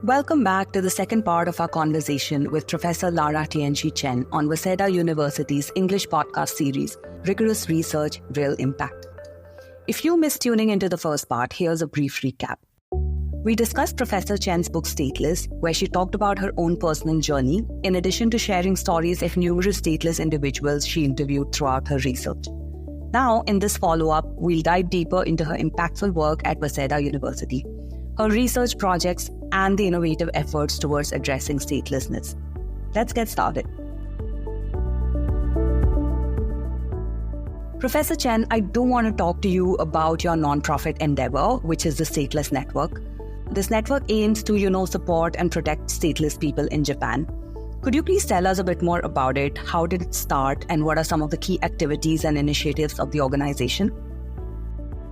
Welcome back to the second part of our conversation with Professor Lara Tianchi Chen on Waseda University's English podcast series, Rigorous Research, Real Impact. If you missed tuning into the first part, here's a brief recap. We discussed Professor Chen's book Stateless, where she talked about her own personal journey, in addition to sharing stories of numerous stateless individuals she interviewed throughout her research. Now, in this follow-up, we'll dive deeper into her impactful work at Waseda University, her research projects, and the innovative efforts towards addressing statelessness. Let's get started. Professor Chen, I do want to talk to you about your nonprofit endeavor, which is the Stateless Network. This network aims to, support and protect stateless people in Japan. Could you please tell us a bit more about it? How did it start, and what are some of the key activities and initiatives of the organization?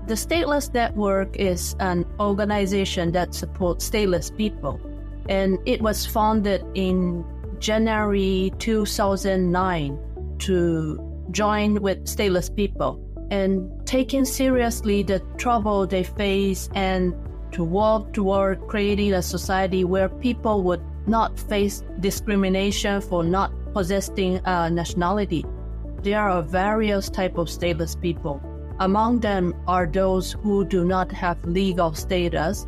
The Stateless Network is an organization that supports stateless people, and it was founded in January 2009 to join with stateless people and taking seriously the trouble they face and to work toward creating a society where people would not face discrimination for not possessing a nationality. There are various types of stateless people. Among them are those who do not have legal status,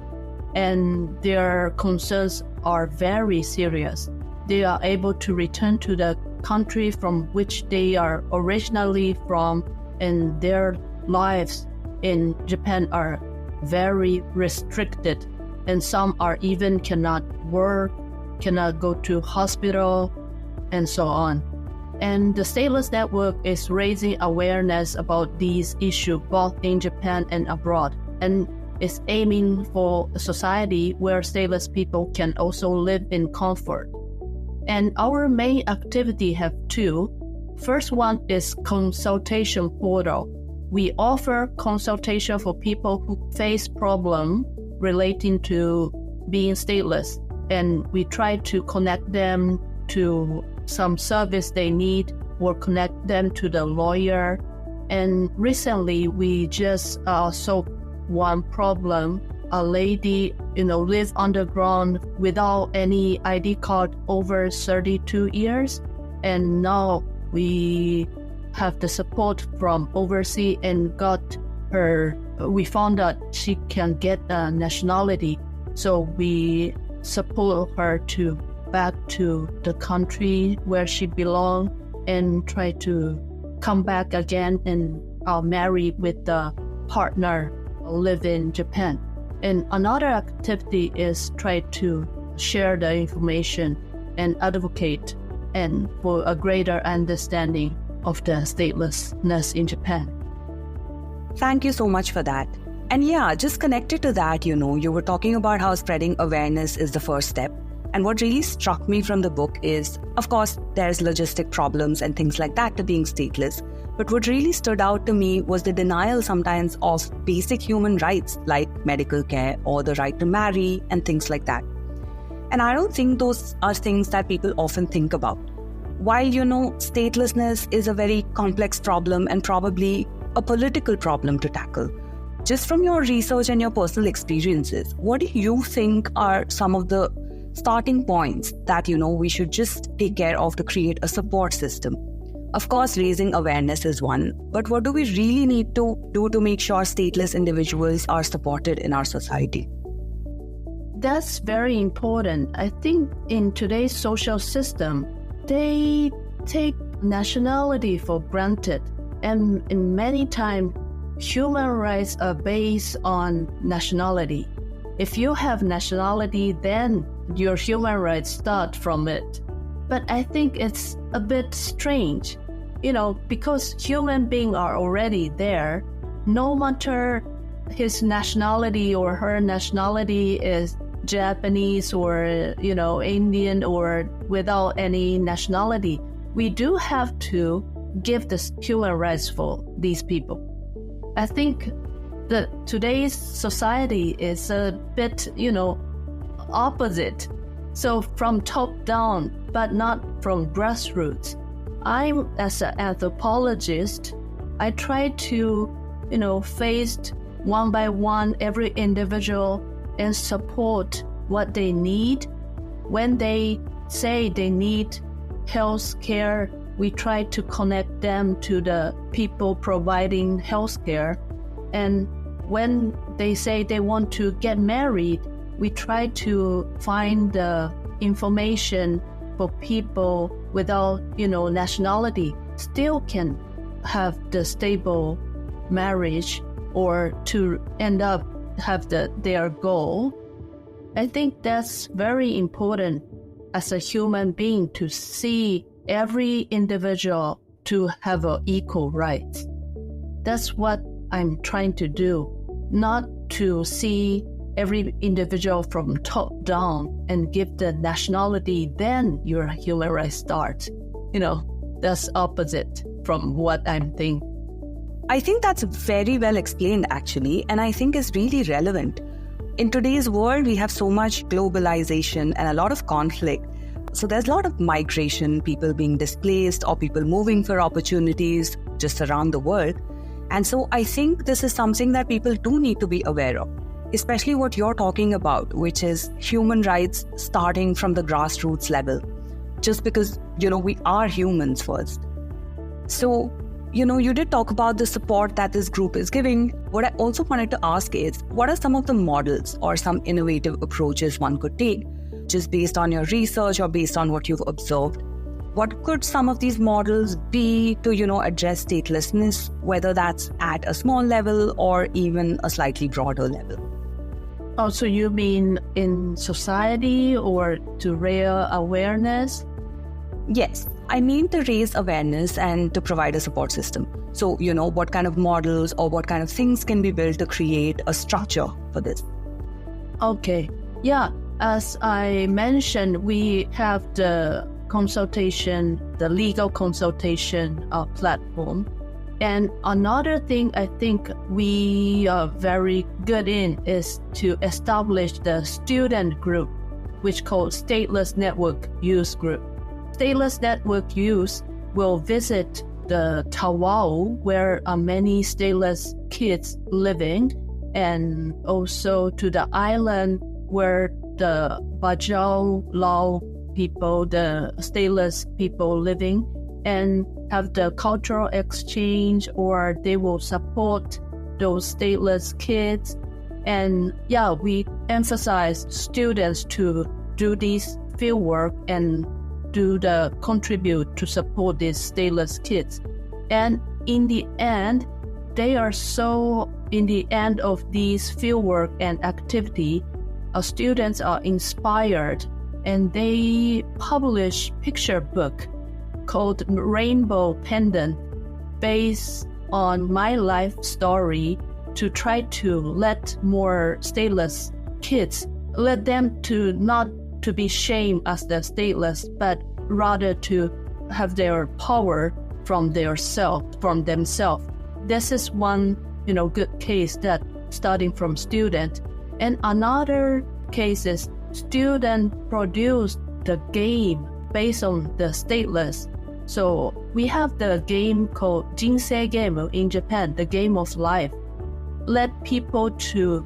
and their concerns are very serious. They are able to return to the country from which they are originally from, and their lives in Japan are very restricted, and some are even cannot work, cannot go to hospital, and so on. And the Stateless Network is raising awareness about these issues both in Japan and abroad, and is aiming for a society where stateless people can also live in comfort. And our main activity have two. First one is consultation portal. We offer consultation for people who face problems relating to being stateless, and we try to connect them to some service they need or connect them to the lawyer. And recently we just solved one problem. A lady, lives underground without any ID card over 32 years. And now we have the support from overseas and we found out she can get a nationality. So we support her back to the country where she belongs and try to come back again and marry with the partner live in Japan. And another activity is try to share the information and advocate and for a greater understanding of the statelessness in Japan. Thank you so much for that. And just connected to that, you were talking about how spreading awareness is the first step. And what really struck me from the book is, of course, there's logistic problems and things like that to being stateless. But what really stood out to me was the denial sometimes of basic human rights like medical care or the right to marry and things like that. And I don't think those are things that people often think about. While, statelessness is a very complex problem and probably a political problem to tackle. Just from your research and your personal experiences, what do you think are some of the starting points that, we should just take care of to create a support system? Of course, raising awareness is one, but what do we really need to do to make sure stateless individuals are supported in our society? That's very important. I think in today's social system, they take nationality for granted. And in many times, human rights are based on nationality. If you have nationality, then your human rights start from it. But I think it's a bit strange, because human beings are already there. No matter his nationality or her nationality is Japanese or, Indian or without any nationality, we do have to give the human rights for these people. I think that today's society is a bit, opposite. So from top down, but not from grassroots. As an anthropologist, I try to, face one by one every individual and support what they need. When they say they need health care, we try to connect them to the people providing health care. And when they say they want to get married, we try to find the information for people without, nationality still can have the stable marriage or to end up have their goal. I think that's very important as a human being to see every individual to have equal rights. That's what I'm trying to do, not to see every individual from top down and give the nationality, then your human rights start. That's opposite from what I'm thinking. I think that's very well explained, actually, and I think is really relevant. In today's world, we have so much globalization and a lot of conflict. So there's a lot of migration, people being displaced or people moving for opportunities just around the world. And so I think this is something that people do need to be aware of, especially what you're talking about, which is human rights starting from the grassroots level, just because, we are humans first. So, you did talk about the support that this group is giving. What I also wanted to ask is, what are some of the models or some innovative approaches one could take, just based on your research or based on what you've observed? What could some of these models be to, address statelessness, whether that's at a small level or even a slightly broader level? Oh, so you mean in society or to raise awareness? Yes, I mean to raise awareness and to provide a support system. So, what kind of models or what kind of things can be built to create a structure for this? Okay. Yeah, as I mentioned, we have the legal consultation platform. And another thing I think we are very good in is to establish the student group, which called Stateless Network Youth Group. Stateless Network Youth will visit the Tawau, where are many stateless kids living, and also to the island where the Bajau Lao people, the stateless people living, and have the cultural exchange, or they will support those stateless kids. And we emphasize students to do this field work and contribute to support these stateless kids. And in the end of these field work and activity, our students are inspired, and they publish picture book called Rainbow Pendant, based on my life story, to try to let more stateless kids, let them to not to be shamed as the stateless, but rather to have their power from themselves. This is one, good case that starting from student. And another case is student produced the game based on the stateless. So we have the game called Jinsei Game in Japan, the game of life. Let people to,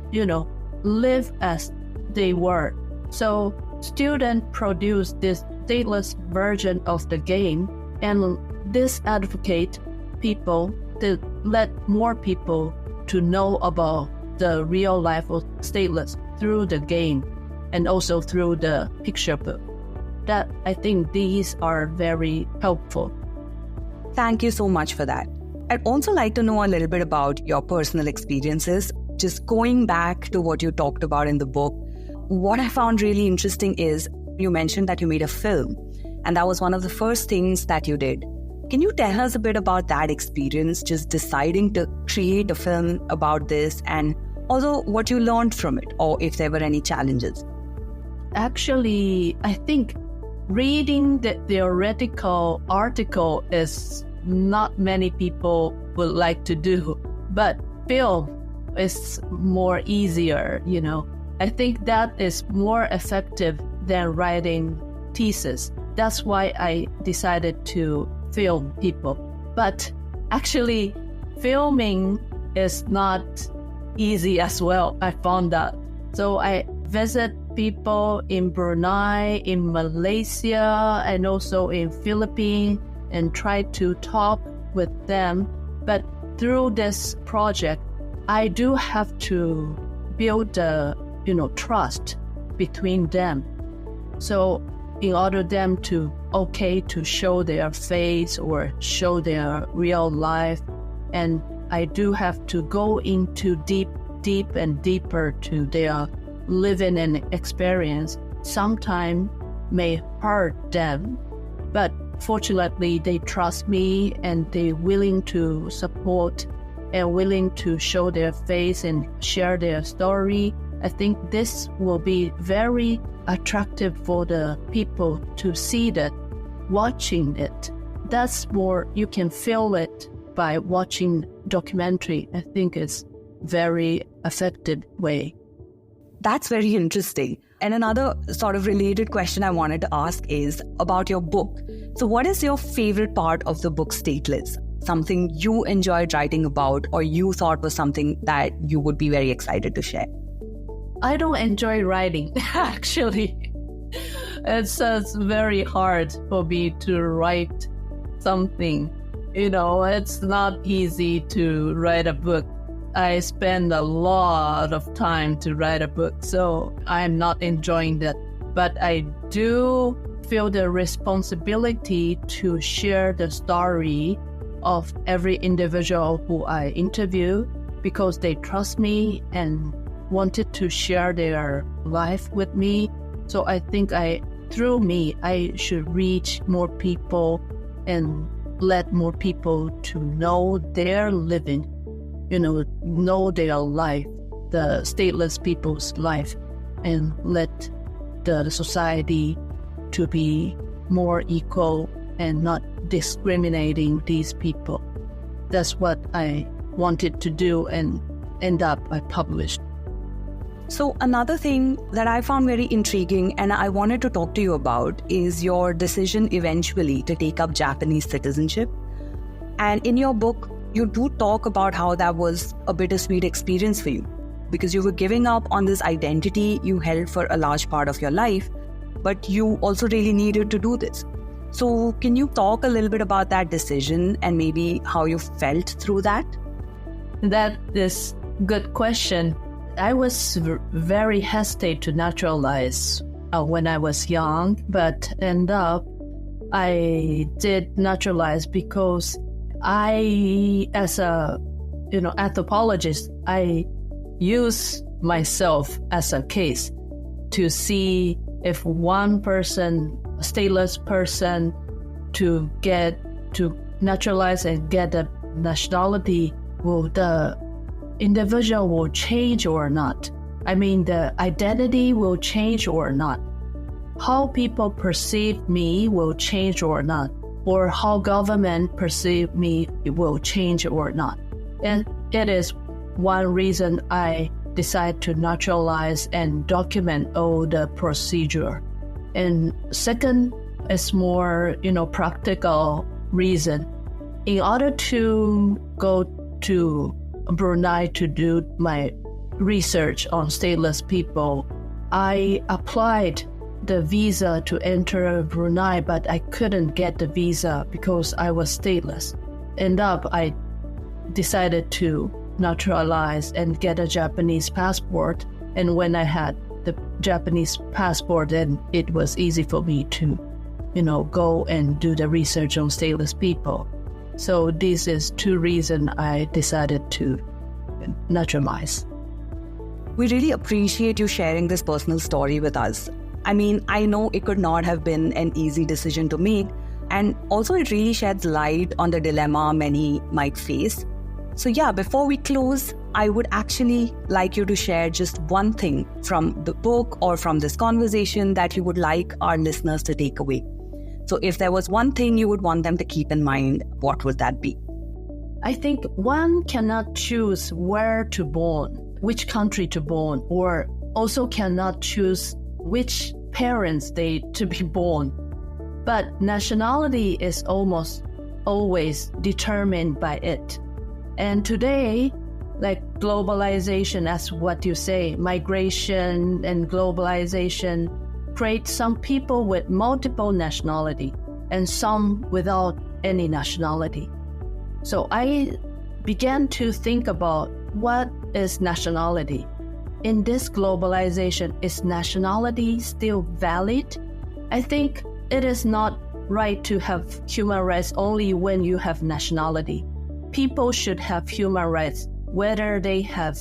live as they were. So students produced this stateless version of the game, and this advocate people to let more people to know about the real life of stateless through the game and also through the picture book. That I think these are very helpful. Thank you so much for that. I'd also like to know a little bit about your personal experiences. Just going back to what you talked about in the book, what I found really interesting is you mentioned that you made a film, and that was one of the first things that you did. Can you tell us a bit about that experience, just deciding to create a film about this, and also what you learned from it, or if there were any challenges? Actually, I think reading the theoretical article is not many people would like to do, but film is more easier, I think that is more effective than writing thesis. That's why I decided to film people. But actually, filming is not easy as well, I found out. So I visit people in Brunei, in Malaysia, and also in Philippines, and try to talk with them. But through this project, I do have to build trust between them. So in order them to show their face or show their real life, and I do have to go into deep and deeper to their living and experience. Sometimes may hurt them, but fortunately they trust me and they're willing to support and willing to show their face and share their story. I think this will be very attractive for the people to see that, watching it. That's more, you can feel it by watching documentary. I think it's very effective way. That's very interesting. And another sort of related question I wanted to ask is about your book. So what is your favorite part of the book Stateless? Something you enjoyed writing about or you thought was something that you would be very excited to share? I don't enjoy writing, actually. It's very hard for me to write something. It's not easy to write a book. I spend a lot of time to write a book, so I'm not enjoying that. But I do feel the responsibility to share the story of every individual who I interview, because they trust me and wanted to share their life with me. So I think through me, I should reach more people and let more people to know their living, know their life, the stateless people's life, and let the society to be more equal and not discriminating these people. That's what I wanted to do, and end up I published. So another thing that I found very intriguing and I wanted to talk to you about is your decision eventually to take up Japanese citizenship. And in your book, you do talk about how that was a bittersweet experience for you, because you were giving up on this identity you held for a large part of your life, but you also really needed to do this. So can you talk a little bit about that decision and maybe how you felt through that? That is a good question. I was very hesitant to naturalize when I was young, but end up I did naturalize because I, as a anthropologist, I use myself as a case to see if one person, a stateless person, to get to naturalize and get a nationality, will the individual will change or not? I mean, the identity will change or not? How people perceive me will change or not? Or how government perceive me will change or not? And it is one reason I decided to naturalize and document all the procedure. And second is more, practical reason. In order to go to Brunei to do my research on stateless people, I applied the visa to enter Brunei, but I couldn't get the visa because I was stateless. End up, I decided to naturalize and get a Japanese passport. And when I had the Japanese passport, then it was easy for me to, go and do the research on stateless people. So this is two reasons I decided to naturalize. We really appreciate you sharing this personal story with us. I mean, I know it could not have been an easy decision to make, and also it really sheds light on the dilemma many might face. So yeah, before we close, I would actually like you to share just one thing from the book or from this conversation that you would like our listeners to take away. So if there was one thing you would want them to keep in mind, what would that be? I think one cannot choose where to born, which country to born, or also cannot choose which parents they to be born. But nationality is almost always determined by it. And today, like globalization, as what you say, migration and globalization create some people with multiple nationality and some without any nationality. So I began to think about what is nationality. In this globalization, is nationality still valid? I think it is not right to have human rights only when you have nationality. People should have human rights whether they have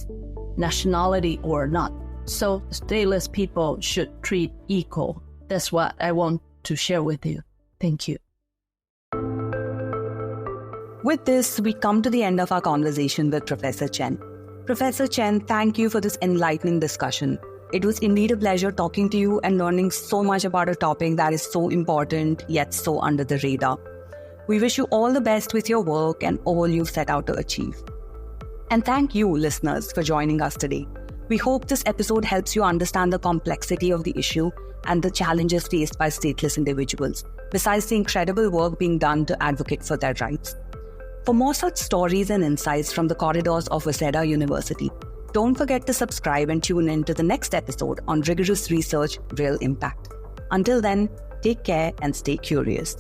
nationality or not. So stateless people should treat equal. That's what I want to share with you. Thank you. With this, we come to the end of our conversation with Professor Chen. Professor Chen, thank you for this enlightening discussion. It was indeed a pleasure talking to you and learning so much about a topic that is so important yet so under the radar. We wish you all the best with your work and all you've set out to achieve. And thank you, listeners, for joining us today. We hope this episode helps you understand the complexity of the issue and the challenges faced by stateless individuals, besides the incredible work being done to advocate for their rights. For more such stories and insights from the corridors of Waseda University, don't forget to subscribe and tune in to the next episode on Rigorous Research, Real Impact. Until then, take care and stay curious.